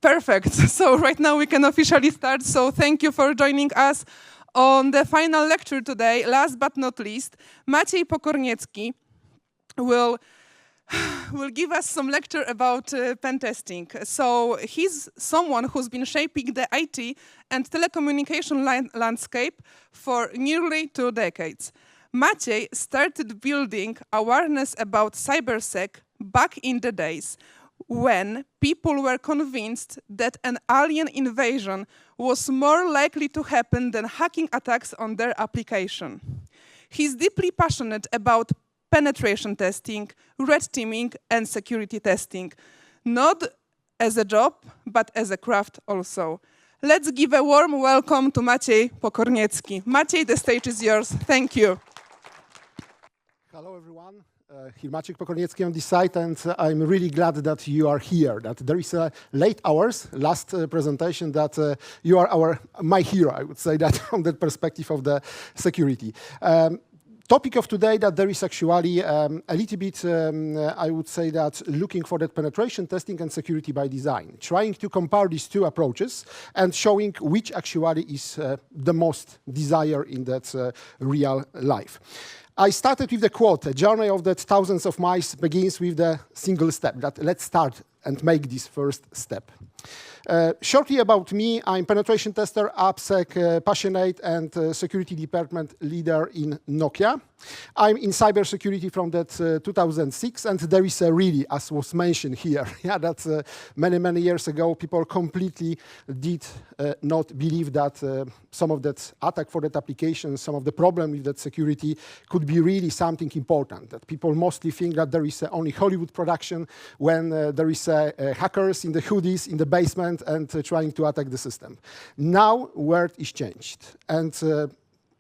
Perfect. So right now we can officially start. So thank you for joining us on the final lecture today. Last but not least, Maciej Pokorniecki will give us some lecture about pentesting. So he's someone who's been shaping the IT and telecommunication landscape for nearly 2 decades. Maciej started building awareness about cybersec back in the days when people were convinced that an alien invasion was more likely to happen than hacking attacks on their application. He's deeply passionate about penetration testing, red teaming, and security testing, not as a job, but as a craft also. Let's give a warm welcome to Maciej Pokorniecki. Maciej, the stage is yours. Thank you. Hello, everyone. Here Maciej Pokorniecki on this side, and I'm really glad that you are here, that there is late hours, last presentation, that you are my hero, I would say that, from that perspective of the security. Topic of today that there is actually a little bit, I would say that, looking for that penetration testing and security by design, trying to compare these two approaches and showing which actually is the most desired in that real life. I started with the quote, "A journey of the thousands of miles begins with the single step," that let's start and make this first step. Shortly about me, I'm penetration tester, AppSec passionate, and security department leader in Nokia. I'm in cybersecurity from that 2006, and there is a really, as was mentioned here, yeah, that many, many years ago, people completely did not believe that some of that attack for that application, some of the problem with that security could be really something important. That people mostly think that there is only Hollywood production when there is hackers in the hoodies, in the basement, and trying to attack the system. Now, world is changed, and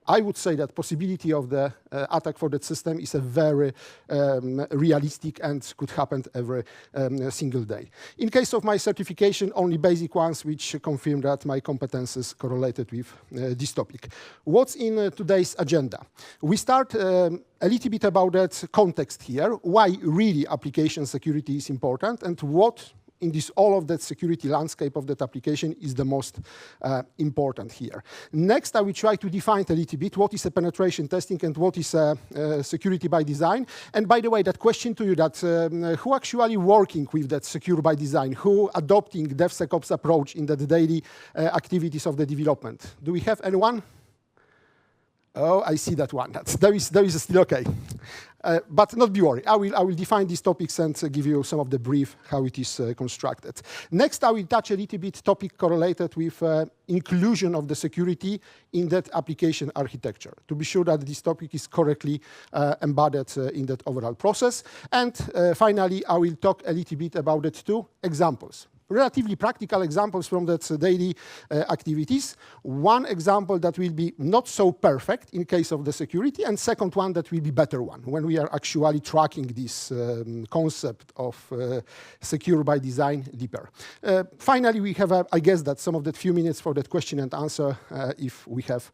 I would say that possibility of the attack for that system is a very realistic and could happen every single day. In case of my certification, only basic ones which confirm that my competences correlated with this topic. What's in today's agenda? We start a little bit about that context here, why really application security is important and what in this all of that security landscape of that application is the most important here. Next, I will try to define a little bit what is a penetration testing and what is security by design. And by the way, that question to you, that who actually working with that secure by design, who adopting DevSecOps approach in the daily activities of the development? Do we have anyone? Oh, I see that one. There is still okay. But not be worried. I will define these topics and give you some of the brief how it is constructed. Next, I will touch a little bit topic correlated with inclusion of the security in that application architecture, to be sure that this topic is correctly embedded in that overall process. And finally, I will talk a little bit about the two examples. Relatively practical examples from that daily activities. One example that will be not so perfect in case of the security, and second one that will be better one, when we are actually tracking this concept of secure by design deeper. Finally, we have, I guess, that some of that few minutes for that question and answer, if we have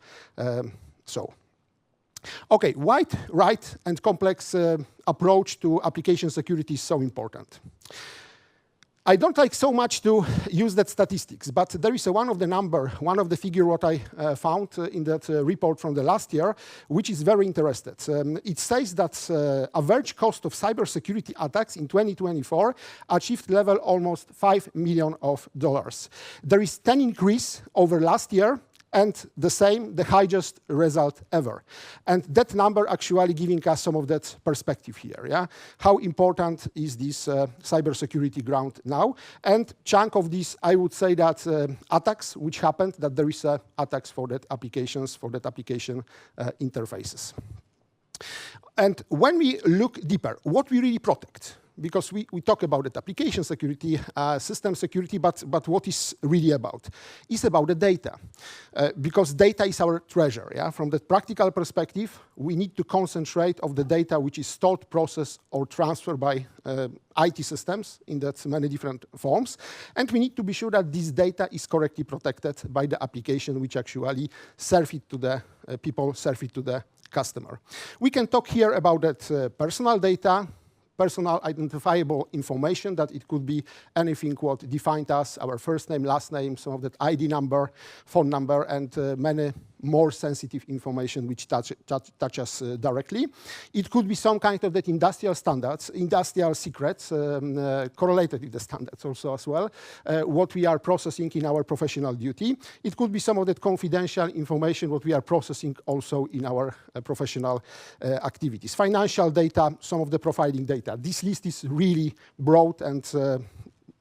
so. Okay, wide, right, and complex approach to application security is so important. I don't like so much to use that statistics, but there is one of the figure what I found in that report from the last year, which is very interesting. It says that average cost of cybersecurity attacks in 2024 achieved level almost $5 million. There is 10 increase over last year, and the highest result ever. And that number actually giving us some of that perspective here, yeah? How important is this cybersecurity ground now? And chunk of this, I would say that attacks which happened, that there is attacks for that applications, for that application interfaces. And when we look deeper, what we really protect? Because we talk about that application security, system security, but what is really about? It's about the data. Because data is our treasure. Yeah? From the practical perspective, we need to concentrate on the data which is stored, processed, or transferred by IT systems in that many different forms. And we need to be sure that this data is correctly protected by the application which actually serve it to the people, serve it to the customer. We can talk here about that personal data, personal identifiable information, that it could be anything what defined us, our first name, last name, some of that ID number, phone number, and many more sensitive information which touch us directly. It could be some kind of that industrial standards, industrial secrets, correlated with the standards also as well, what we are processing in our professional duty. It could be some of that confidential information what we are processing also in our professional activities. Financial data, some of the profiling data. This list is really broad, and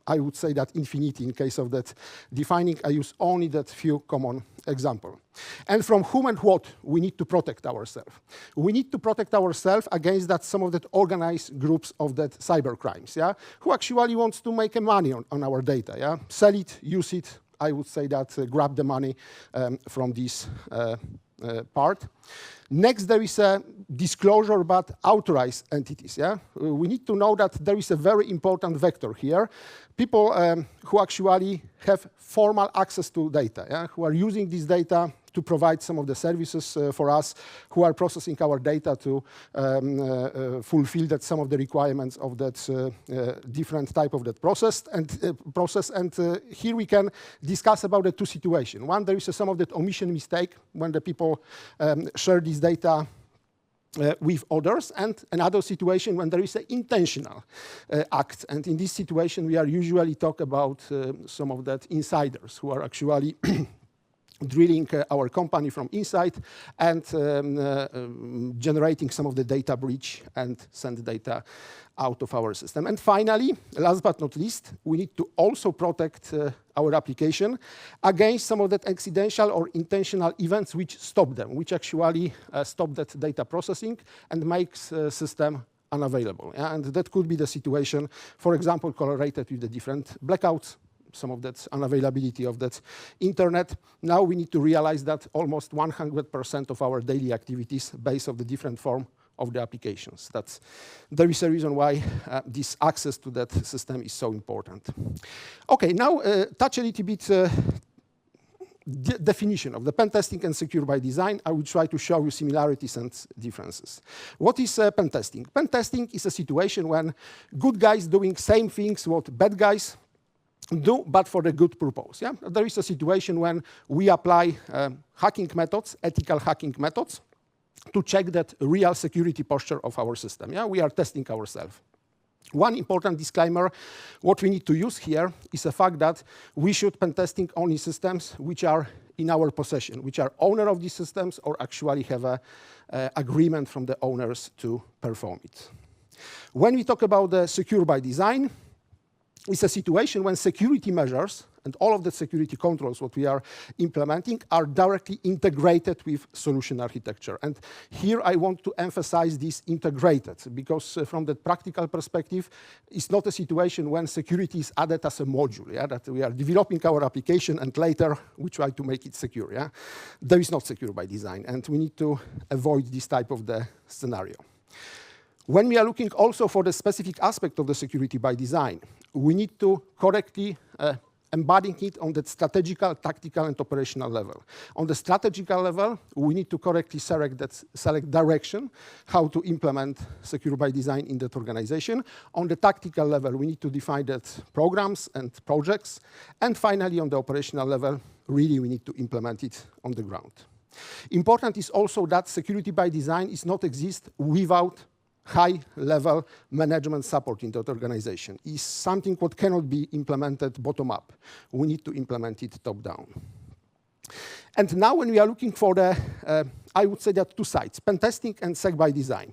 I would say that infinity in case of that defining. I use only that few common example. And from whom and what we need to protect ourselves. We need to protect ourselves against that some of that organized groups of that cyber crimes, yeah, who actually wants to make money on our data, yeah, sell it, use it. I would say that grab the money from this part. Next, there is a disclosure about authorized entities. Yeah? We need to know that there is a very important vector here. People who actually have formal access to data, yeah? Who are using this data to provide some of the services for us, who are processing our data to fulfill that some of the requirements of that different type of that process. And here we can discuss about the two situations. One, there is some of that omission mistake when the people share this data with others, and another situation when there is an intentional act. And in this situation, we are usually talk about some of that insiders who are actually drilling our company from inside and generating some of the data breach and send data out of our system. And finally, last but not least, we need to also protect our application against some of that accidental or intentional events which stop them, which actually stop that data processing and makes system unavailable. Yeah? And that could be the situation, for example, correlated with the different blackouts, some of that unavailability of that internet. Now we need to realize that almost 100% of our daily activities based on the different form of the applications. There is a reason why this access to that system is so important. Okay, now touch a little bit definition of the pen testing and secure by design. I will try to show you similarities and differences. What is pen testing? Pen testing is a situation when good guys doing same things what bad guys do, but for the good purpose. Yeah? There is a situation when we apply hacking methods, ethical hacking methods, to check that real security posture of our system. Yeah? We are testing ourselves. One important disclaimer, what we need to use here is the fact that we should pen testing only systems which are in our possession, which are owner of these systems or actually have an agreement from the owners to perform it. When we talk about the secure by design, it's a situation when security measures and all of the security controls what we are implementing are directly integrated with solution architecture. And here I want to emphasize this integrated, because from the practical perspective, it's not a situation when security is added as a module, yeah? That we are developing our application and later we try to make it secure. Yeah? There is not secure by design, and we need to avoid this type of the scenario. When we are looking also for the specific aspect of the security by design, we need to correctly embodying it on the strategical, tactical, and operational level. On the strategical level, we need to correctly select direction, how to implement secure by design in that organization. On the tactical level, we need to define that programs and projects. And finally, on the operational level, really we need to implement it on the ground. Important is also that security by design is not exist without high-level management support in that organization. Is something what cannot be implemented bottom-up. We need to implement it top-down. And now when we are looking for the, I would say that two sides, pen testing and sec by design.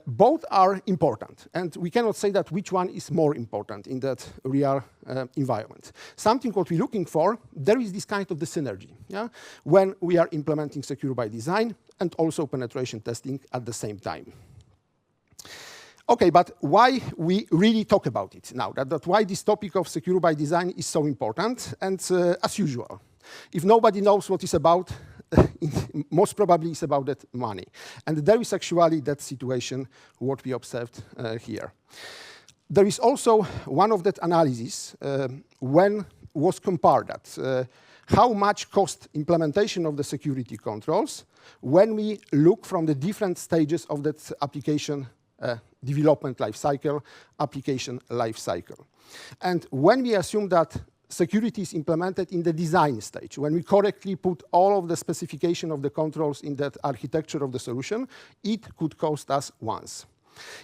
Both are important, and we cannot say that which one is more important in that real environment. Something what we're looking for, there is this kind of the synergy, yeah? When we are implementing secure by design and also penetration testing at the same time. Okay, but why we really talk about it now? That why this topic of secure by design is so important? And as usual, if nobody knows what it's about, most probably it's about that money. And there is actually that situation what we observed here. There is also one of that analysis when was compared that how much cost implementation of the security controls when we look from the different stages of that application development life cycle, application life cycle. And when we assume that security is implemented in the design stage, when we correctly put all of the specification of the controls in that architecture of the solution, it could cost us once.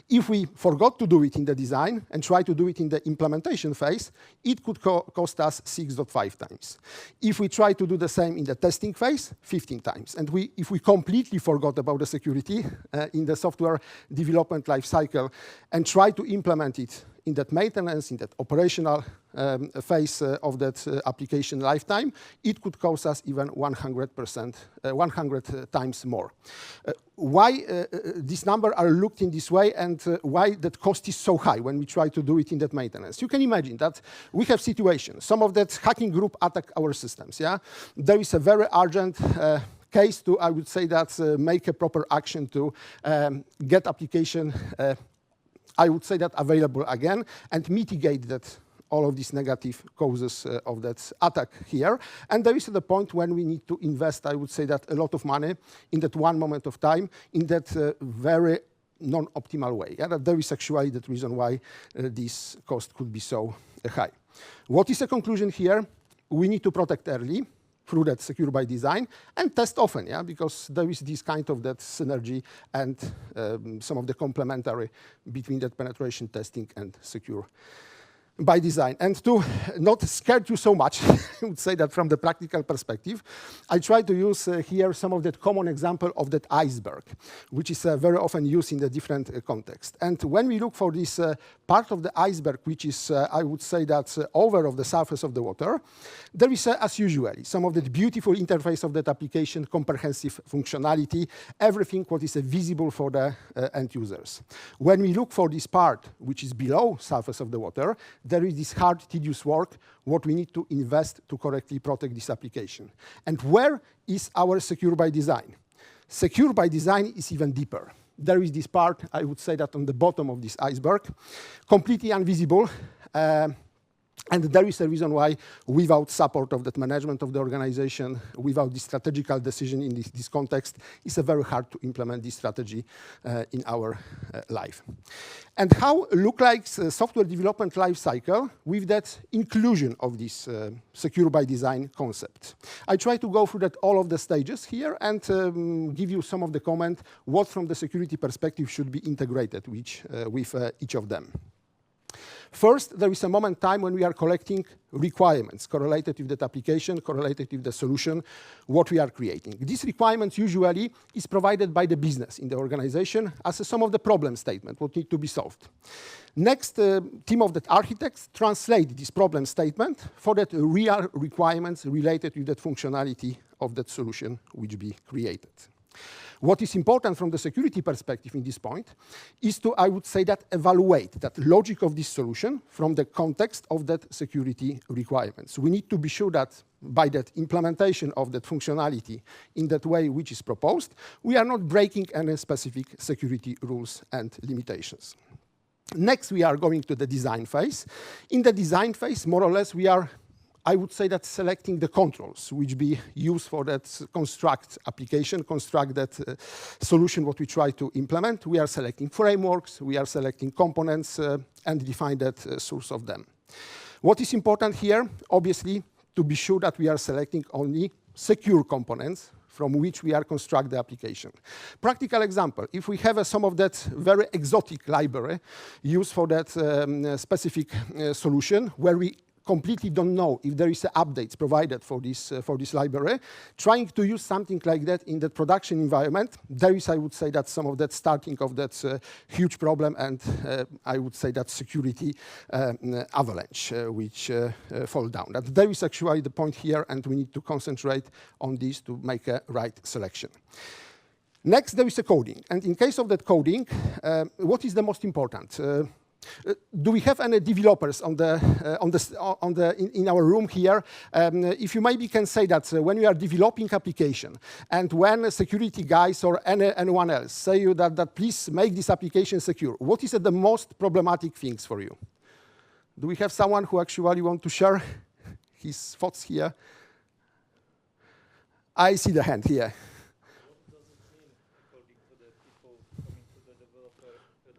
If we forgot to do it in the design and try to do it in the implementation phase, it could cost us 6.5 times. If we try to do the same in the testing phase, 15 times. And if we completely forgot about the security in the software development life cycle and try to implement it in that maintenance, in that operational phase of that application lifetime, it could cost us even 100 times more. Why these numbers are looked in this way and why that cost is so high when we try to do it in that maintenance? You can imagine that we have situations. Some of that hacking group attack our systems. Yeah, there is a very urgent case to, I would say, that make a proper action to get application. I would say that available again and mitigate that all of these negative causes of that attack here. And there is the point when we need to invest, I would say, that a lot of money in that one moment of time in that very non-optimal way. Yeah? That there is actually the reason why this cost could be so high. What is the conclusion here? We need to protect early through that secure by design and test often, yeah, because there is this kind of that synergy and some of the complementary between that penetration testing and secure by design. And to not scare you so much, I would say that from the practical perspective, I try to use here some of that common example of that iceberg, which is very often used in the different context. And when we look for this part of the iceberg, which is, I would say that over of the surface of the water, there is, as usual, some of that beautiful interface of that application, comprehensive functionality, everything what is visible for the end users. When we look for this part, which is below surface of the water, there is this hard, tedious work, what we need to invest to correctly protect this application. And where is our secure by design? Secure by design is even deeper. There is this part, I would say that on the bottom of this iceberg, completely invisible, and there is a reason why, without support of that management of the organization, without this strategical decision in this context, it's very hard to implement this strategy in our life. And how look like software development life cycle with that inclusion of this secure by design concept? I try to go through that all of the stages here and give you some of the comment what from the security perspective should be integrated with each of them. First, there is a moment in time when we are collecting requirements correlated with that application, correlated with the solution, what we are creating. These requirements usually is provided by the business in the organization as some of the problem statement, what need to be solved. Next, team of that architects translate this problem statement for that real requirements related with that functionality of that solution which be created. What is important from the security perspective in this point is to, I would say, that evaluate that logic of this solution from the context of that security requirements. We need to be sure that by that implementation of that functionality in that way which is proposed, we are not breaking any specific security rules and limitations. Next, we are going to the design phase. In the design phase, more or less, we are, I would say, that selecting the controls which be used for that construct application, construct that solution what we try to implement. We are selecting frameworks, we are selecting components and define that source of them. What is important here, obviously, to be sure that we are selecting only secure components from which we are construct the application. Practical example, if we have some of that very exotic library used for that specific solution where we completely don't know if there is updates provided for this library. Trying to use something like that in the production environment, there is, I would say, that some of that starting of that huge problem, and I would say that security avalanche which fall down. That there is actually the point here, and we need to concentrate on this to make a right selection. Next, there is a coding, and in case of that coding, what is the most important? Do we have any developers in our room here? If you maybe can say that when we are developing application and when security guys or anyone else say you that please make this application secure, what is the most problematic things for you? Do we have someone who actually want to share his thoughts here? I see the hand here. What does it mean, according to the people coming to the developer, that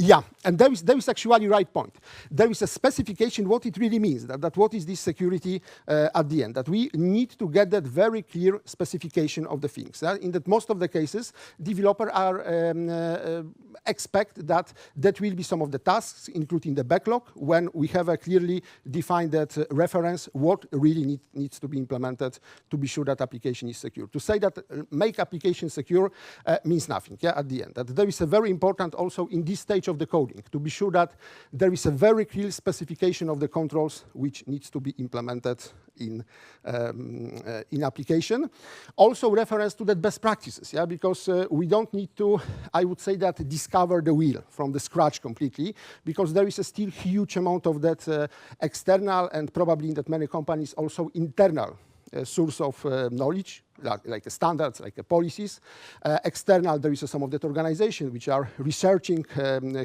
Yeah, and there is actually right point. There is a specification what it really means, that what is this security at the end, that we need to get that very clear specification of the things. In that most of the cases, developers are expect that will be some of the tasks, including the backlog, when we have a clearly defined that reference, what really needs to be implemented to be sure that application is secure. To say that make application secure means nothing, yeah, at the end. That there is a very important also in this stage of the coding, to be sure that there is a very clear specification of the controls which needs to be implemented in application. Also reference to that best practices, yeah, because we don't need to, I would say that, discover the wheel from the scratch completely, because there is a still huge amount of that external and probably in that many companies also internal source of knowledge, like standards, like policies. External, there is some of that organization which are researching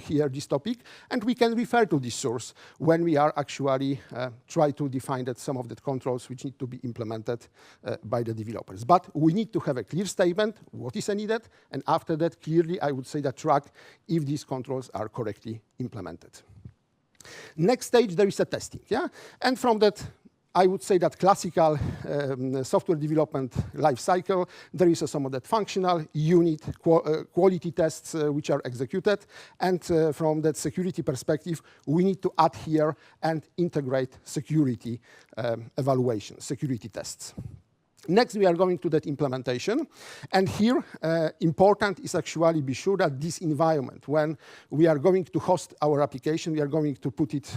here this topic, and we can refer to this source when we are actually try to define that some of the controls which need to be implemented by the developers. But we need to have a clear statement, what is needed, and after that, clearly, I would say that track if these controls are correctly implemented. Next stage, there is a testing, yeah? And from that, I would say that classical software development life cycle, there is some of that functional unit quality tests which are executed. And from that security perspective, we need to add here and integrate security evaluation, security tests. Next, we are going to that implementation. And here, important is actually be sure that this environment, when we are going to host our application, we are going to put it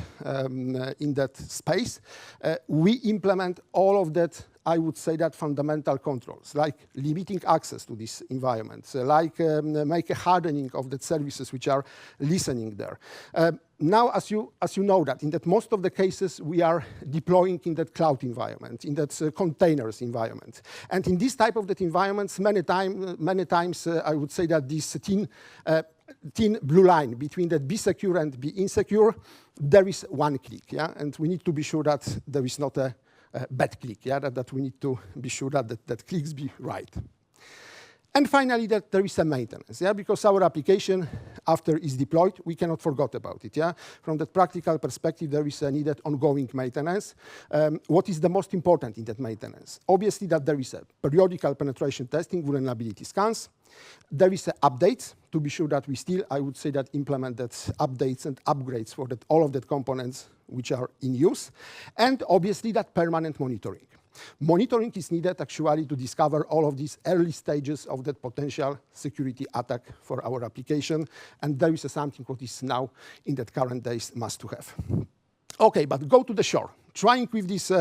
in that space, we implement all of that, I would say that fundamental controls, like limiting access to this environment, like make a hardening of the services which are listening there. Now, as you know that, in that most of the cases, we are deploying in that cloud environment, in that containers environment. And in this type of that environments, many times, I would say that this thin blue line between that be secure and be insecure, there is one click, yeah? And we need to be sure that there is not a bad click, yeah? That we need to be sure that clicks be right. And finally, that there is a maintenance, yeah, because our application, after is deployed, we cannot forget about it, yeah. From that practical perspective, there is a needed ongoing maintenance. What is the most important in that maintenance? Obviously, that there is a periodical penetration testing, vulnerability scans. There is updates to be sure that we still, I would say that implement that updates and upgrades for that all of the components which are in use, and obviously that permanent monitoring. Monitoring is needed actually to discover all of these early stages of that potential security attack for our application, and there is something what is now in that current days must to have. Okay, but go to the shore. Trying with these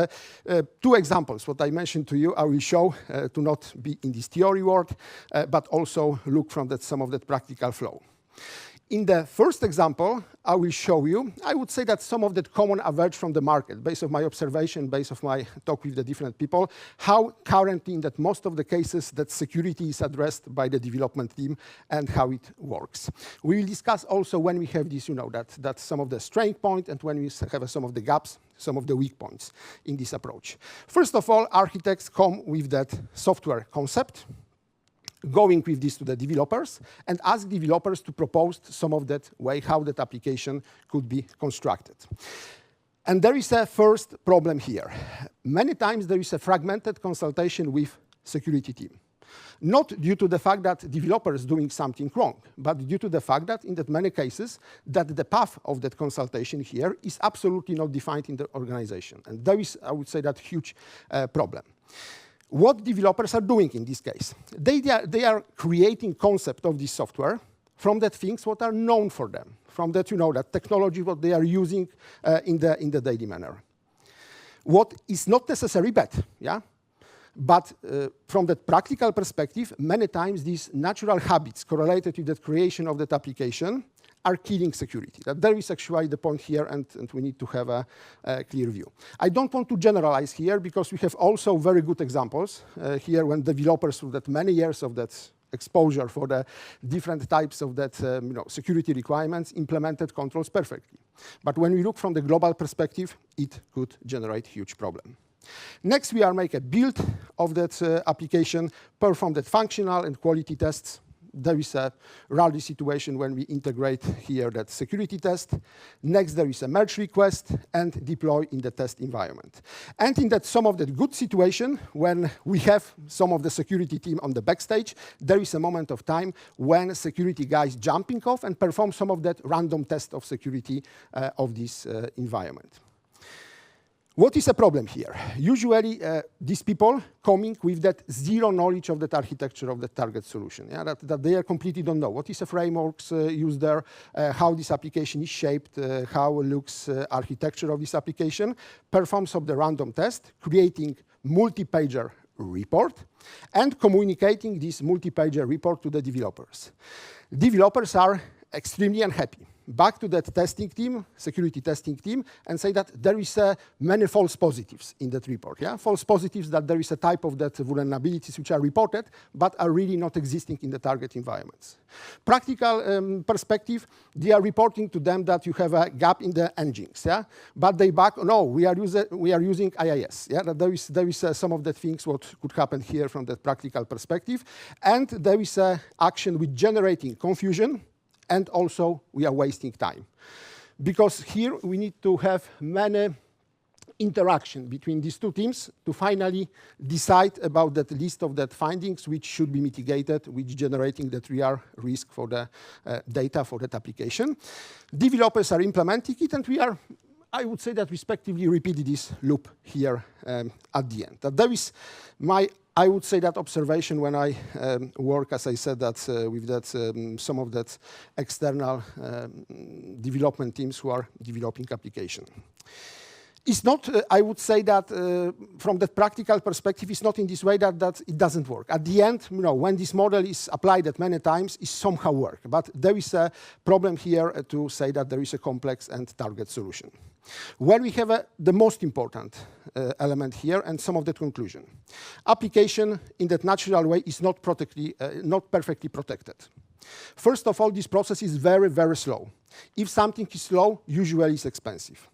two examples, what I mentioned to you, I will show to not be in this theory work, but also look from that some of that practical flow. In the first example, I will show you, I would say that some of that common average from the market, based on my observation, based on my talk with the different people, how currently in that most of the cases that security is addressed by the development team and how it works. We will discuss also when we have this, you know, that some of the strength point and when we have some of the gaps, some of the weak points in this approach. First of all, architects come with that software concept, going with this to the developers and ask developers to propose some of that way how that application could be constructed. And there is a first problem here. Many times there is a fragmented consultation with security team. Not due to the fact that developers doing something wrong, but due to the fact that in that many cases that the path of that consultation here is absolutely not defined in the organization. And there is, I would say, that huge problem. What developers are doing in this case? They are creating concept of this software from that things what are known for them, from that, you know, that technology what they are using in the daily manner. What is not necessarily bad, yeah? But from that practical perspective, many times these natural habits correlated with the creation of that application are killing security. That there is actually the point here, and we need to have a clear view. I don't want to generalize here because we have also very good examples here when developers through that many years of that exposure for the different types of that you know, security requirements implemented controls perfectly. But when we look from the global perspective, it could generate huge problem. Next, we are make a build of that application, perform that functional and quality tests. there is a rarely situation when we integrate here that security test. Next, there is a merge request and deploy in the test environment. And in that some of the good situation, when we have some of the security team on the backstage, there is a moment of time when security guys jumping off and perform some of that random test of security of this environment. What is a problem here? Usually, these people coming with that zero knowledge of that architecture of the target solution, yeah? that they completely don't know. What is the frameworks used there, how this application is shaped, how looks architecture of this application, performs of the random test, creating multi-pager report, and communicating this multi-pager report to the developers. Developers are extremely unhappy. Back to that testing team, security testing team, and say that there is many false positives in that report. Yeah? False positives that there is a type of that vulnerabilities which are reported, but are really not existing in the target environments. Practical perspective, they are reporting to them that you have a gap in the engines, yeah? But they back, no, we are using IIS. Yeah? That there is some of the things what could happen here from that practical perspective, and there is action with generating confusion, and also we are wasting time. Because here we need to have many interaction between these two teams to finally decide about that list of that findings which should be mitigated, which generating that real risk for the data for that application. Developers are implementing it, and we are, I would say that respectively repeat this loop here at the end. That there is my, I would say that observation when I work, as I said, that with that some of that external development teams who are developing application. It's not, I would say that from that practical perspective, it's not in this way that it doesn't work. At the end, you know, when this model is applied at many times, it somehow works. But there is a problem here to say that there is a complex and target solution. Where we have the most important element here and some of the conclusion. Application in that natural way is not perfectly protected. First of all, this process is very, very slow. If something is slow, usually it's expensive.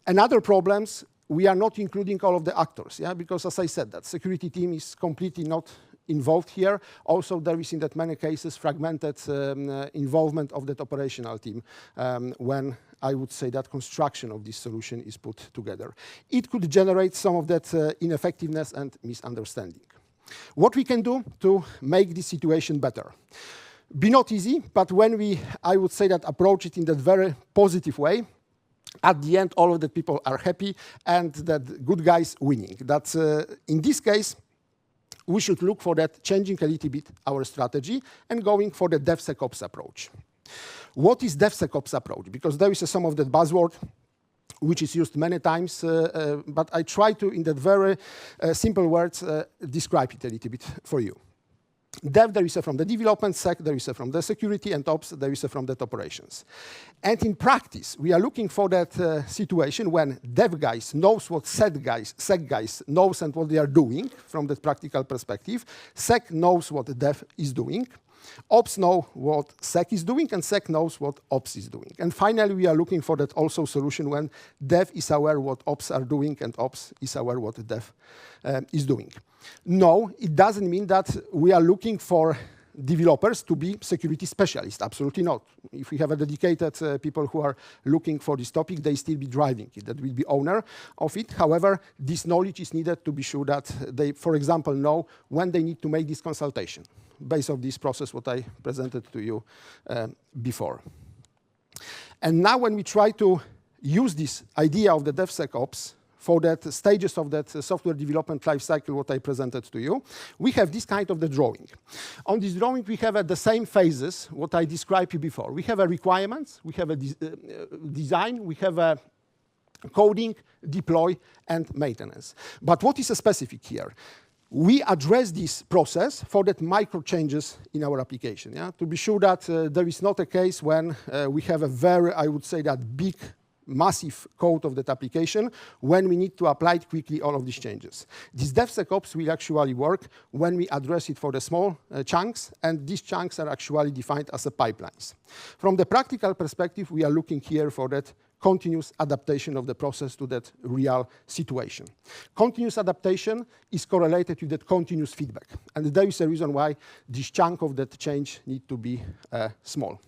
Another problems, we are not including all of the actors, yeah, because as I said, that security team is completely not involved here. Also, there is in that many cases fragmented involvement of that operational team when I would say that construction of this solution is put together. It could generate some of that ineffectiveness and misunderstanding. What we can do to make this situation better? Be not easy, but when we, I would say that approach it in that very positive way, at the end, all of the people are happy and that good guys winning. That's in this case, we should look for that changing a little bit our strategy and going for the DevSecOps approach. What is DevSecOps approach? Because there is some of that buzzword which is used many times, but I try to, in that very simple words, describe it a little bit for you. Dev, there is a from the development, sec, there is a from the security, and ops, there is a from that operations. And in practice, we are looking for that situation when dev guys knows what sec guys knows and what they are doing from that practical perspective. Sec knows what dev is doing. Ops know what sec is doing, and sec knows what ops is doing. And finally, we are looking for that also solution when dev is aware what ops are doing, and ops is aware what dev is doing. No, it doesn't mean that we are looking for developers to be security specialists. Absolutely not. If we have a dedicated people who are looking for this topic, they still be driving it. That will be owner of it. However, this knowledge is needed to be sure that they, for example, know when they need to make this consultation based on this process what I presented to you before. And now when we try to use this idea of the DevSecOps for that stages of that software development lifecycle, what I presented to you, we have this kind of the drawing. On this drawing, we have the same phases, what I described you before. We have a requirements, we have a design, we have a coding, deploy, and maintenance. But what is specific here? We address this process for that micro changes in our application, yeah? To be sure that there is not a case when we have a very, I would say that big massive code of that application when we need to apply quickly all of these changes. This DevSecOps will actually work when we address it for the small chunks, and these chunks are actually defined as a pipelines. From the practical perspective, we are looking here for that continuous adaptation of the process to that real situation. Continuous adaptation is correlated with that continuous feedback. And there is a reason why this chunk of that change needs to be small.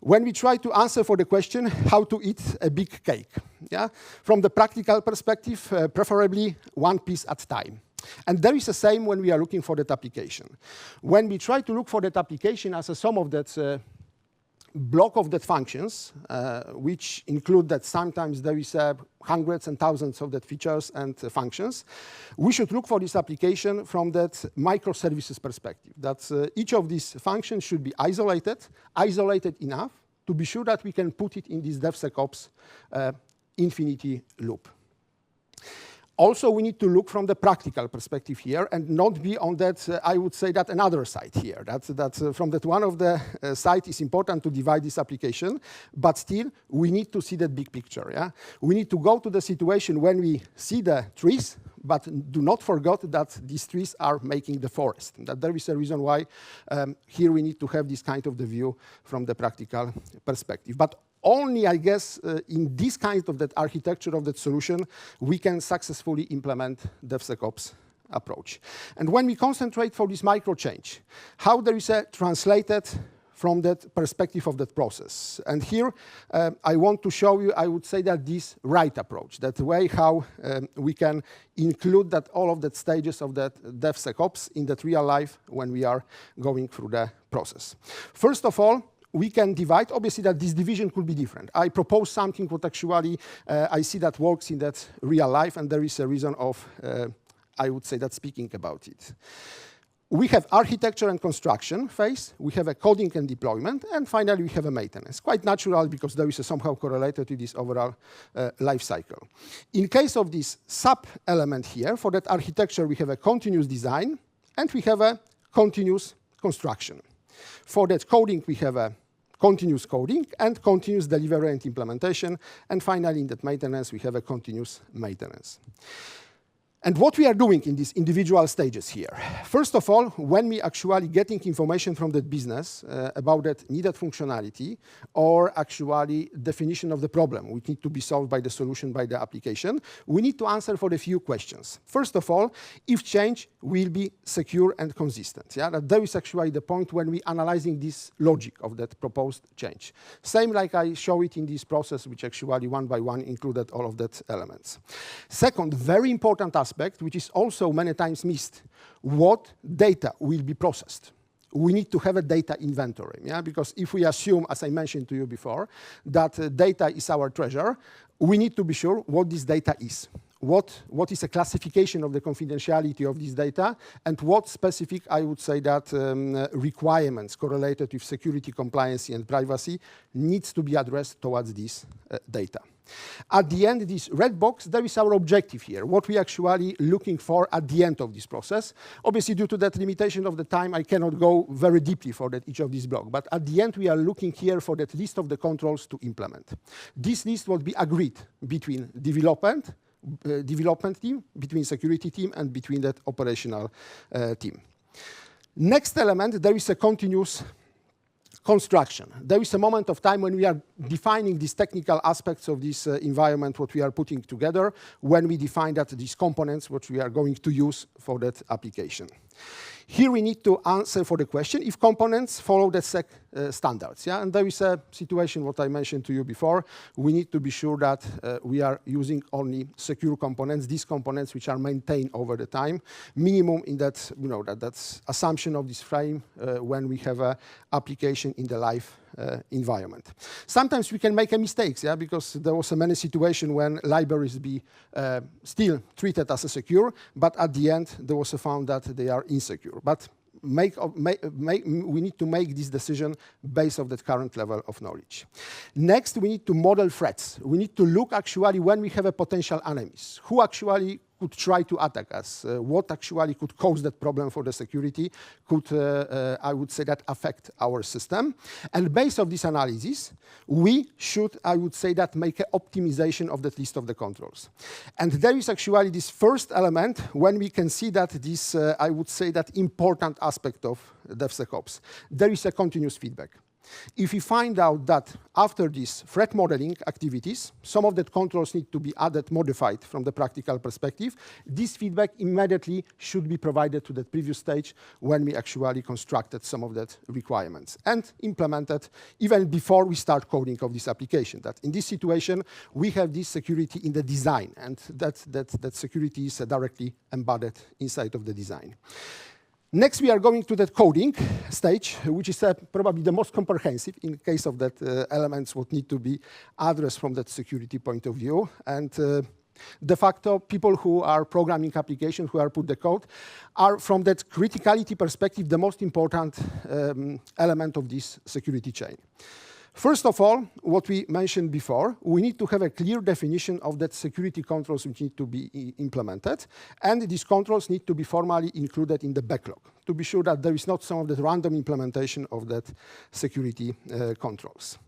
When we try to answer for the question how to eat a big cake, yeah? From the practical perspective, preferably one piece at a time. And there is the same when we are looking for that application. When we try to look for that application as a sum of that block of that functions, which include that sometimes there is hundreds and thousands of that features and functions, we should look for this application from that microservices perspective. That each of these functions should be isolated enough to be sure that we can put it in this DevSecOps infinity loop. Also, we need to look from the practical perspective here and not be on that, I would say, that another side here. From that one of the side is important to divide this application, but still, we need to see that big picture. Yeah? We need to go to the situation when we see the trees, but do not forget that these trees are making the forest. That there is a reason why here we need to have this kind of the view from the practical perspective. But only, I guess, in this kind of that architecture of that solution, we can successfully implement DevSecOps approach. And when we concentrate for this micro change, how there is a translated from that perspective of that process. And here, I want to show you, I would say that this right approach, that way how we can include that all of that stages of that DevSecOps in that real life when we are going through the process. First of all, we can divide. Obviously, that this division could be different. I propose something what actually I see that works in that real life, and there is a reason of, I would say, that speaking about it. We have architecture and construction phase, we have a coding and deployment, and finally we have a maintenance. Quite natural because there is a somehow correlated to this overall life cycle. In case of this sub-element here, for that architecture we have a continuous design, and we have a continuous construction. For that coding we have a continuous coding and continuous delivery and implementation. And finally, in that maintenance, we have a continuous maintenance. And what we are doing in these individual stages here, first of all, when we actually getting information from the business about that needed functionality or actually definition of the problem which need to be solved by the solution, by the application, we need to answer for a few questions. First of all, if change will be secure and consistent. Yeah? That there is actually the point when we analyzing this logic of that proposed change. Same like I show it in this process, which actually one by one included all of that elements. Second, very important aspect, which is also many times missed, what data will be processed. We need to have a data inventory, yeah? Because if we assume, as I mentioned to you before, that data is our treasure, we need to be sure what this data is. What is a classification of the confidentiality of this data, and what specific, I would say that, requirements correlated with security, compliance, and privacy needs to be addressed towards this data. At the end, this red box, there is our objective here, what we actually looking for at the end of this process. Obviously, due to that limitation of the time, I cannot go very deeply for that each of these blocks. But at the end, we are looking here for that list of the controls to implement. This list will be agreed between development team, between security team, and between that operational team. Next element, there is a continuous construction. There is a moment of time when we are defining these technical aspects of this environment, what we are putting together, when we define that these components, what we are going to use for that application. Here we need to answer for the question if components follow the SEC standards. Yeah? And there is a situation, what I mentioned to you before. We need to be sure that we are using only secure components, these components which are maintained over the time, minimum in that, that's assumption of this frame when we have an application in the live environment. Sometimes we can make a mistakes, yeah, because there was a many situation when libraries be still treated as a secure, but at the end there was a found that they are insecure. But we need to make this decision based on that current level of knowledge. Next, we need to model threats. We need to look actually when we have a potential enemies, who actually could try to attack us, what actually could cause that problem for the security, could, I would say, that affect our system. And based on this analysis, we should, I would say, that make an optimization of that list of the controls. And there is actually this first element when we can see that this, I would say, that important aspect of DevSecOps. There is a continuous feedback. if we find out that after these threat modeling activities, some of the controls need to be added, modified from the practical perspective, this feedback immediately should be provided to the previous stage when we actually constructed some of that requirements and implemented even before we start coding of this application. That in this situation, we have this security in the design, and that security is directly embedded inside of the design. Next, we are going to that coding stage, which is probably the most comprehensive in case of that elements what need to be addressed from that security point of view. And de facto, people who are programming applications, who are put the code, are from that criticality perspective the most important element of this security chain. First of all, what we mentioned before, we need to have a clear definition of that security controls which need to be implemented, and these controls need to be formally included in the backlog to be sure that there is not some of the random implementation of that security controls.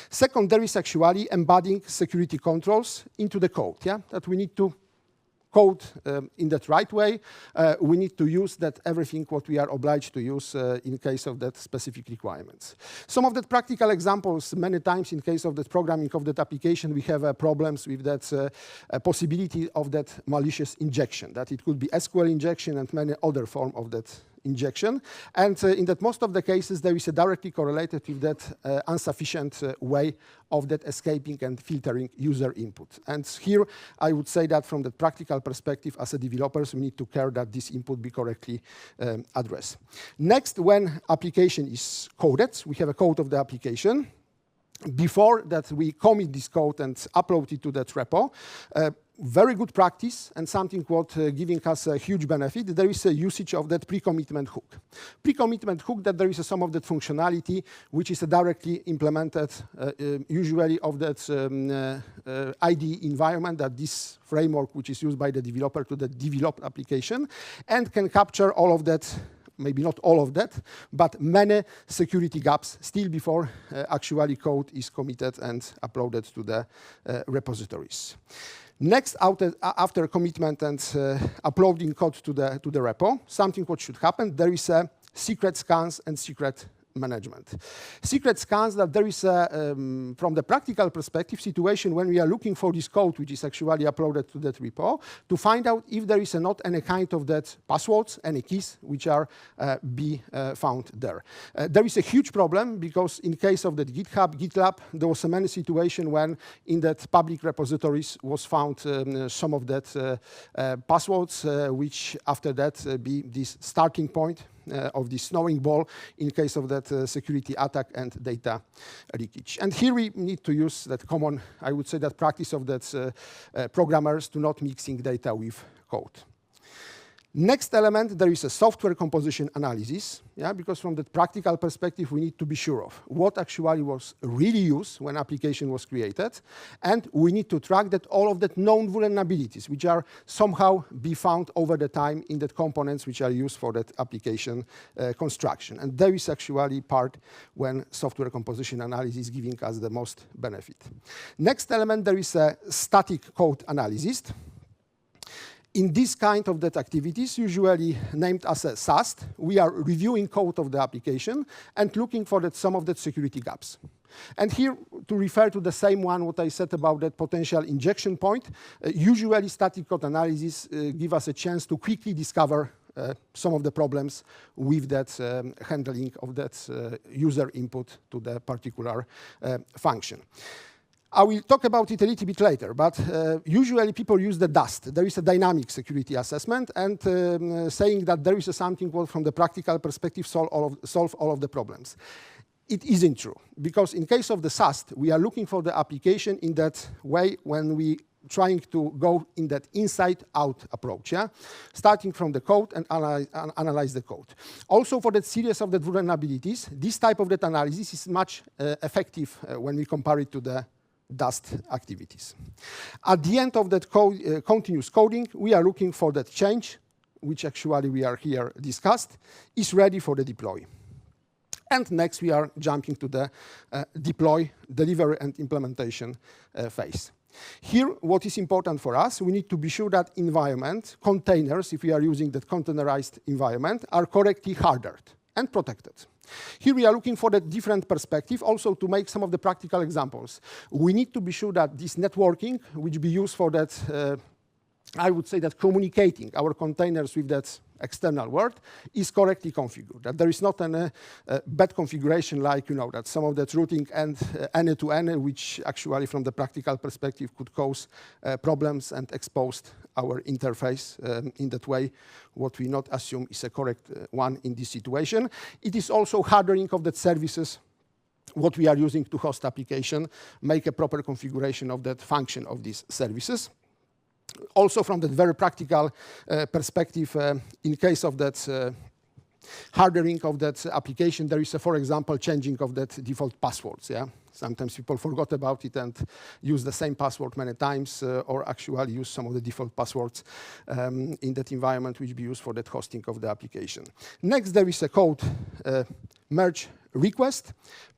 Second, there is actually embedding security controls into the code, that we need to code in that right way. We need to use that everything what we are obliged to use in case of that specific requirements. Some of the practical examples, many times in case of the programming of that application, we have problems with that possibility of that malicious injection, that it could be SQL injection and many other form of that injection. And in that most of the cases, there is a directly correlated with that insufficient way of that escaping and filtering user input. And here, I would say that from the practical perspective, as a developers, we need to care that this input be correctly addressed. Next, when application is coded, we have a code of the application. Before that, we commit this code and upload it to that repo. Very good practice and something what giving us a huge benefit. There is a usage of that pre-commitment hook. Pre-commitment hook, that there is some of that functionality which is directly implemented usually of that IDE environment, that this framework which is used by the developer to the developed application, and can capture all of that, maybe not all of that, but many security gaps still before actually code is committed and uploaded to the repositories. Next, after commitment and uploading code to the repo, something what should happen, there is a secret scans and secret management. Secret scans, that there is from the practical perspective situation when we are looking for this code which is actually uploaded to that repo, to find out if there is not any kind of that passwords, any keys which are be found there. There is a huge problem because in case of that GitHub, GitLab, there was a many situation when in that public repositories was found some of that passwords which after that be this starting point of the snowing ball in case of that security attack and data leakage. And here we need to use that common, I would say, that practice of that programmers to not mixing data with code. Next element, there is a software composition analysis, because from the practical perspective, we need to be sure of what actually was really used when application was created, and we need to track that all of that known vulnerabilities, which are somehow be found over the time in the components which are used for that application construction. And there is actually part when software composition analysis is giving us the most benefit. Next element, there is a static code analysis. In this kind of that activities, usually named as a SAST, we are reviewing code of the application and looking for that some of that security gaps. And here, to refer to the same one what I said about that potential injection point, usually static code analysis give us a chance to quickly discover some of the problems with that handling of that user input to the particular function. I will talk about it a little bit later, but usually people use the DUST. There is a dynamic security assessment, and saying that there is something what from the practical perspective solve all of the problems. It isn't true, because in case of the SAST, we are looking for the application in that way when we trying to go in that inside-out approach, starting from the code and analyze the code. Also for that series of the vulnerabilities, this type of that analysis is much effective when we compare it to the DUST activities. At the end of that continuous coding, we are looking for that change, which actually we are here discussed, is ready for the deploy. And next we are jumping to the deploy, delivery and implementation phase. Here, what is important for us, we need to be sure that environment, containers, if we are using that containerized environment, are correctly hardened and protected. Here we are looking for the different perspective, also to make some of the practical examples. We need to be sure that this networking, which be used for that, I would say that communicating our containers with that external world is correctly configured, that there is not a bad configuration like, that some of that routing and end-to-end, which actually from the practical perspective could cause problems and expose our interface in that way, what we not assume is a correct one in this situation. It is also hardening of the services what we are using to host application, make a proper configuration of that function of these services. Also from that very practical perspective, in case of that hardening of that application, there is, for example, changing of that default passwords. Yeah, sometimes people forgot about it and use the same password many times, or actually use some of the default passwords in that environment, which be used for that hosting of the application. Next, there is a code merge request,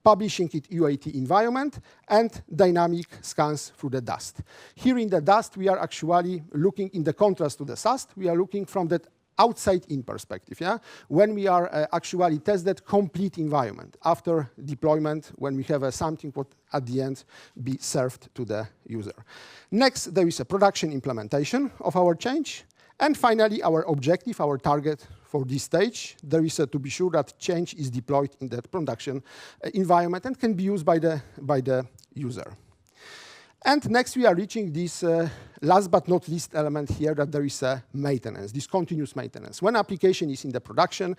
publishing it UAT environment, and dynamic scans through the dust. Here in the dust, we are actually looking in the contrast to the SAST, we are looking from that outside-in perspective, yeah? When we are actually test that complete environment after deployment, when we have something what at the end be served to the user. Next, there is a production implementation of our change. And finally, our objective, our target for this stage, there is to be sure that change is deployed in that production environment and can be used by the user. And next, we are reaching this last but not least element here, that there is a maintenance, this continuous maintenance. When application is in the production,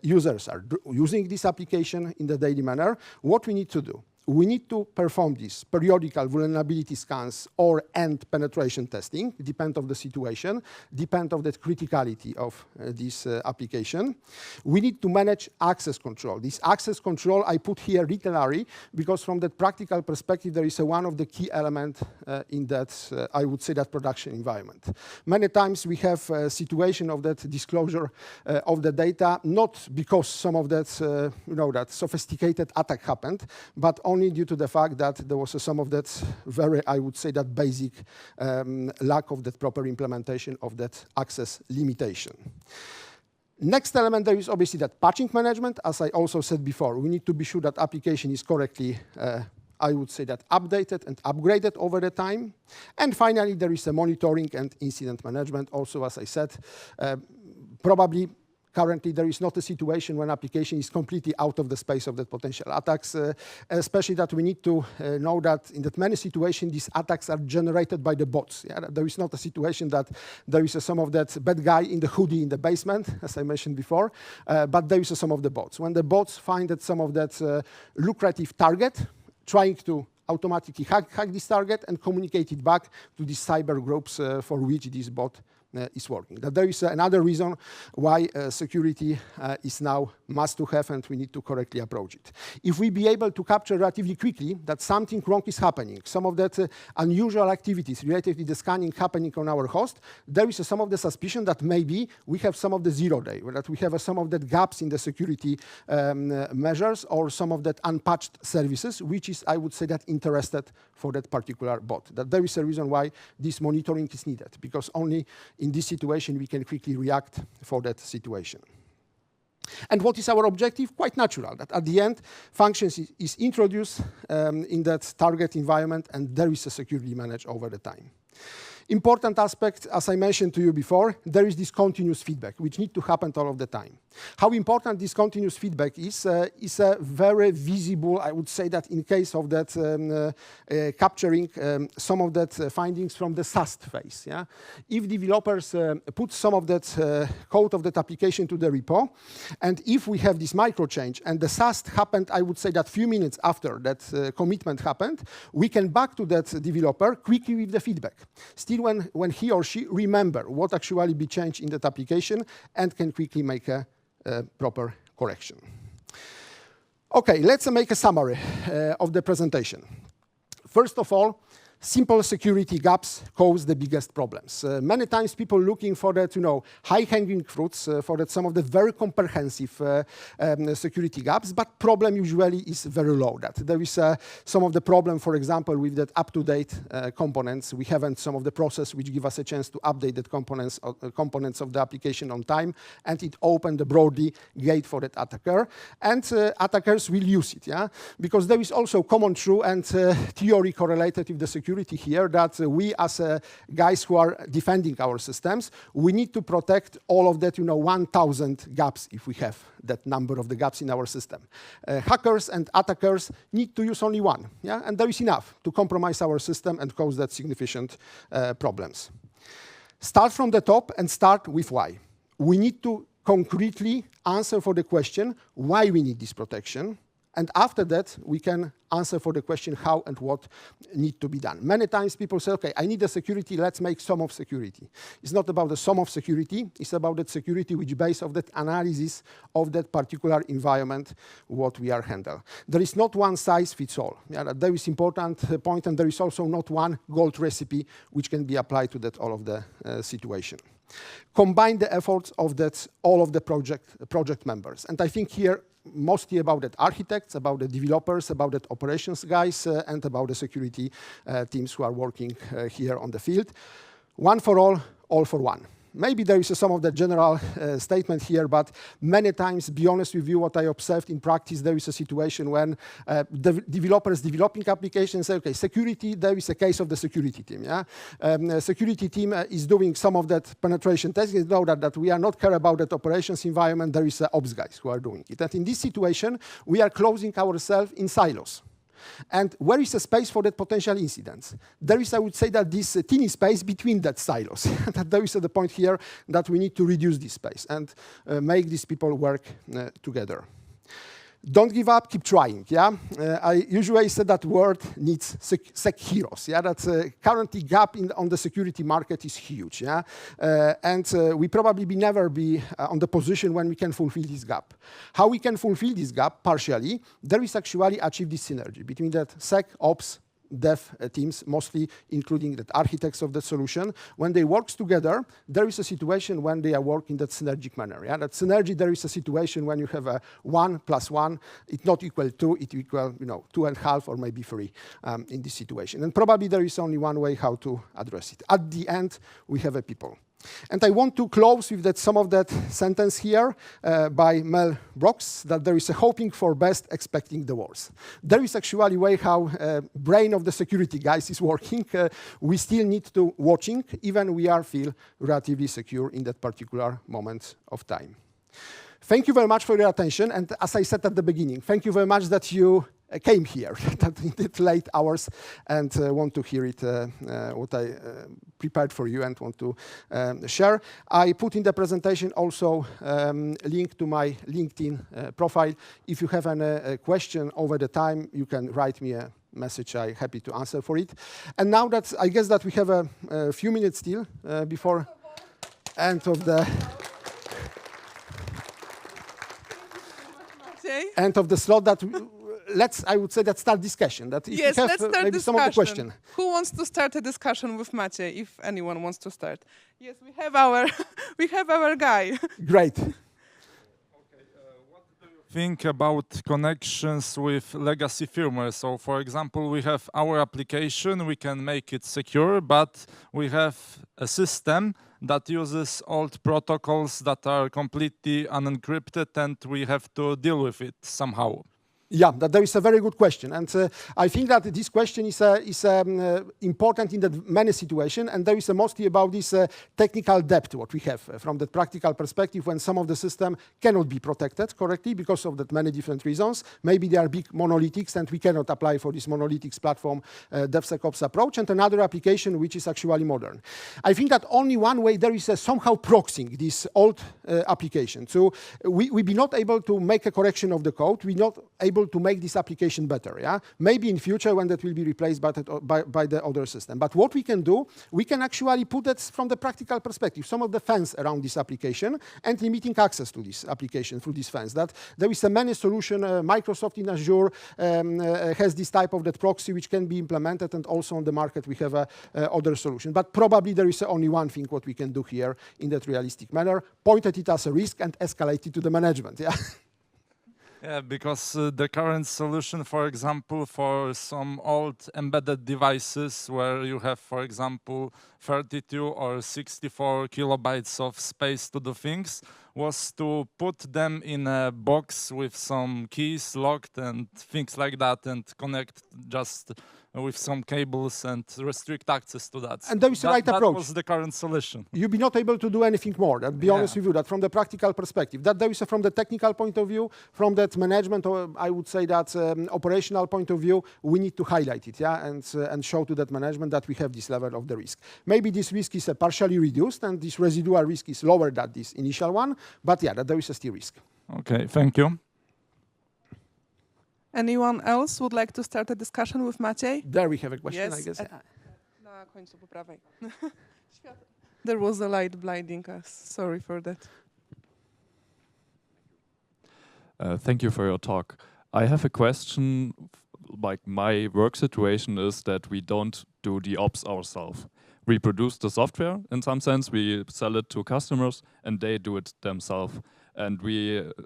users are using this application in the daily manner. What we need to do? We need to perform these periodical vulnerability scans or end penetration testing, depend of the situation, depend of the criticality of this application. We need to manage access control. This access control I put here literally because from that practical perspective, there is one of the key elements in that, I would say, that production environment. Many times we have a situation of that disclosure of the data, not because some of that, that sophisticated attack happened, but only due to the fact that there was some of that very, I would say, that basic lack of that proper implementation of that access limitation. Next element, there is obviously that patching management. As I also said before, we need to be sure that application is correctly, I would say, that updated and upgraded over the time. And finally, there is a monitoring and incident management. Also, as I said, probably currently, there is not a situation when application is completely out of the space of the potential attacks, especially that we need to know that in that many situations, these attacks are generated by the bots. Yeah? There is not a situation that there is some of that bad guy in the hoodie in the basement, as I mentioned before, but there is some of the bots. When the bots find that some of that lucrative target, trying to automatically hack this target and communicate it back to these cyber groups for which this bot is working. That there is another reason why security is now must to have, and we need to correctly approach it. If we be able to capture relatively quickly that something wrong is happening, some of that unusual activities related to the scanning happening on our host, there is some of the suspicion that maybe we have some of the zero-day, that we have some of that gaps in the security measures or some of that unpatched services, which is, I would say, that interested for that particular bot. That there is a reason why this monitoring is needed, because only in this situation we can quickly react for that situation. And what is our objective? Quite natural, that at the end, functions is introduced in that target environment, and there is a security managed over the time. Important aspect, as I mentioned to you before, there is this continuous feedback, which needs to happen all of the time. How important this continuous feedback is very visible, I would say, that in case of that capturing some of that findings from the SAST phase. Yeah? If developers put some of that code of that application to the repo, and if we have this micro change, and the SAST happened, I would say that few minutes after that commitment happened, we can back to that developer quickly with the feedback. Still, when he or she remember what actually be changed in that application and can quickly make a proper correction. Okay, let's make a summary of the presentation. First of all, simple security gaps cause the biggest problems. Many times people looking for that, high-hanging fruits, for that some of the very comprehensive security gaps, but problem usually is very low. That there is some of the problem, for example, with that up-to-date components. We haven't some of the process which give us a chance to update that components of the application on time, and it opened the broadly gate for that attacker, and attackers will use it, yeah, because there is also common true and theory correlated with the security here that we as guys who are defending our systems, we need to protect all of that, 1,000 gaps if we have that number of the gaps in our system. Hackers and attackers need to use only one, yeah, and there is enough to compromise our system and cause that significant problems. Start from the top and start with why. We need to concretely answer for the question why we need this protection. And after that, we can answer for the question how and what need to be done. Many times people say, okay, I need a security, let's make sum of security. It's not about the sum of security, it's about that security which based on that analysis of that particular environment, what we are handling. There is not one size fits all. Yeah, there is important point, and there is also not one gold recipe which can be applied to that all of the situation. Combine the efforts of that all of the project members. And I think here mostly about the architects, about the developers, about the operations guys, and about the security teams who are working here on the field. One for all for one. Maybe there is some of the general statement here, but many times, be honest with you, what I observed in practice, there is a situation when the developers developing applications say, okay, security, there is a case of the security team. Yeah? Security team is doing some of that penetration testing. They know that we are not care about that operations environment. There is ops guys who are doing it. And in this situation, we are closing ourselves in silos. And where is the space for that potential incidents? There is, I would say, that this teeny space between that silos. That there is the point here that we need to reduce this space and make these people work together. Don't give up, keep trying, yeah? I usually say that word needs sec heroes, yeah? That currently gap on the security market is huge, yeah? And we probably never be on the position when we can fulfill this gap. How we can fulfill this gap, partially, there is actually achieve this synergy between that SecOps dev teams, mostly including the architects of the solution. When they work together, there is a situation when they are working that synergic manner. Yeah? That synergy, there is a situation when you have a 1 + 1, it's not equal 2, it equal 2.5 or maybe 3 in this situation. And probably there is only one way how to address it. At the end, we have a people. And I want to close with that some of that sentence here by Mel Brooks, that there is a hoping for best, expecting the worst. There is actually a way how brain of the security guys is working. We still need to watching, even we are feel relatively secure in that particular moment of time. Thank you very much for your attention. And as I said at the beginning, thank you very much that you came here at late hours and want to hear it, what I prepared for you and want to share. I put in the presentation also link to my LinkedIn profile. If you have any question over the time, you can write me a message. I'm happy to answer for it. And now that I guess that we have a few minutes still before end of the end of the slot, that I would say, start discussion. That if yes, you have, let's start maybe discussion. Some of the question. Who wants to start a discussion with Maciej, if anyone wants to start? Yes, we have our we have our guy. Great. What do you think about connections with legacy firmware? So, for example, we have our application, we can make it secure, but we have a system that uses old protocols that are completely unencrypted, and we have to deal with it somehow. Yeah, that is a very good question, and I think that this question is important in the many situations, and there is mostly about this technical depth what we have from the practical perspective when some of the system cannot be protected correctly because of that many different reasons. Maybe they are big monolithics and we cannot apply for this monolithics platform DevSecOps approach, and another application which is actually modern. I think that only one way there is somehow proxying this old application. So we be not able to make a correction of the code, we not able able to make this application better. Yeah, maybe in future when that will be replaced by the other system. But what we can do, we can actually put that from the practical perspective, some of the fence around this application and limiting access to this application through this fence. That there is a many solution. Microsoft in Azure has this type of that proxy which can be implemented, and also on the market we have other solution. But probably there is only one thing what we can do here in that realistic manner: pointed it as a risk and escalate it to the management. Yeah. Yeah, because the current solution, for example, for some old embedded devices where you have, for example, 32 or 64 kilobytes of space to do things, was to put them in a box with some keys locked and things like that, and connect just with some cables and restrict access to that. And there is the right approach. That was the current solution. You'll be not able to do anything more. That, be honest with you, that from the practical perspective, that there is from the technical point of view, from that management, or I would say that operational point of view, we need to highlight it, yeah, and show to that management that we have this level of the risk. Maybe this risk is partially reduced, and this residual risk is lower than this initial one, but yeah, that there is still risk. Okay, thank you. Anyone else would like to start a discussion with Maciej? There we have a question, Yes. I guess. Na końcu po prawej. There was a light blinding us. Sorry for that. Thank you for your talk. I have a question. Like, my work situation is that we don't do the ops ourselves. We produce the software in some sense, we sell it to customers, and they do it themselves. And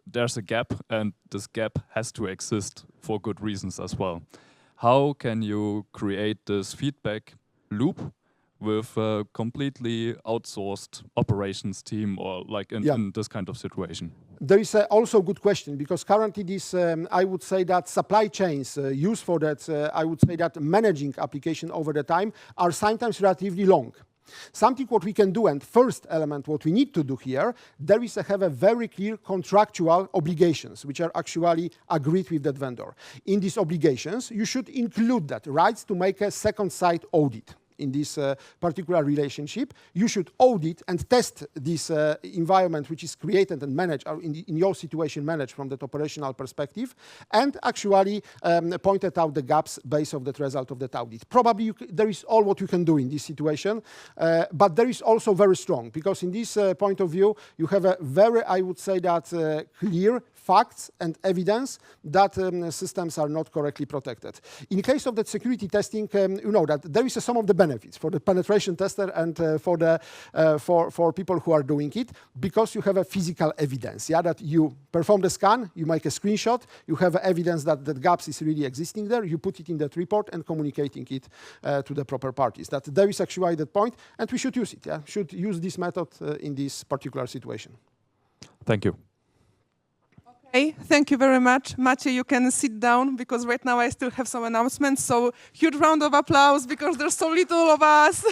there's a gap, and this gap has to exist for good reasons as well. How can you create this feedback loop with a completely outsourced operations team, or like in this kind of situation? There is also a good question, because currently this, I would say that supply chains used for that, I would say that managing application over the time are sometimes relatively long. Something what we can do, and first element what we need to do here, there is have a very clear contractual obligations which are actually agreed with that vendor. In these obligations, you should include that rights to make a second site audit. In this particular relationship, you should audit and test this environment which is created and managed, or in your situation managed from that operational perspective, and actually pointed out the gaps based on the result of that audit. Probably there is all what you can do in this situation, but there is also very strong, because in this point of view, you have a very, I would say that, clear facts and evidence that systems are not correctly protected. In case of that security testing, you know that there is some of the benefits for the penetration tester and for people who are doing it, because you have a physical evidence, yeah, that you perform the scan, you make a screenshot, you have evidence that the gaps is really existing there, you put it in that report and communicating it to the proper parties. That there is actually that point, and we should use it, yeah, should use this method in this particular situation. Thank you. Okay, thank you very much. Maciej, you can sit down, because right now I still have some announcements. So huge round of applause, because there's so little of us.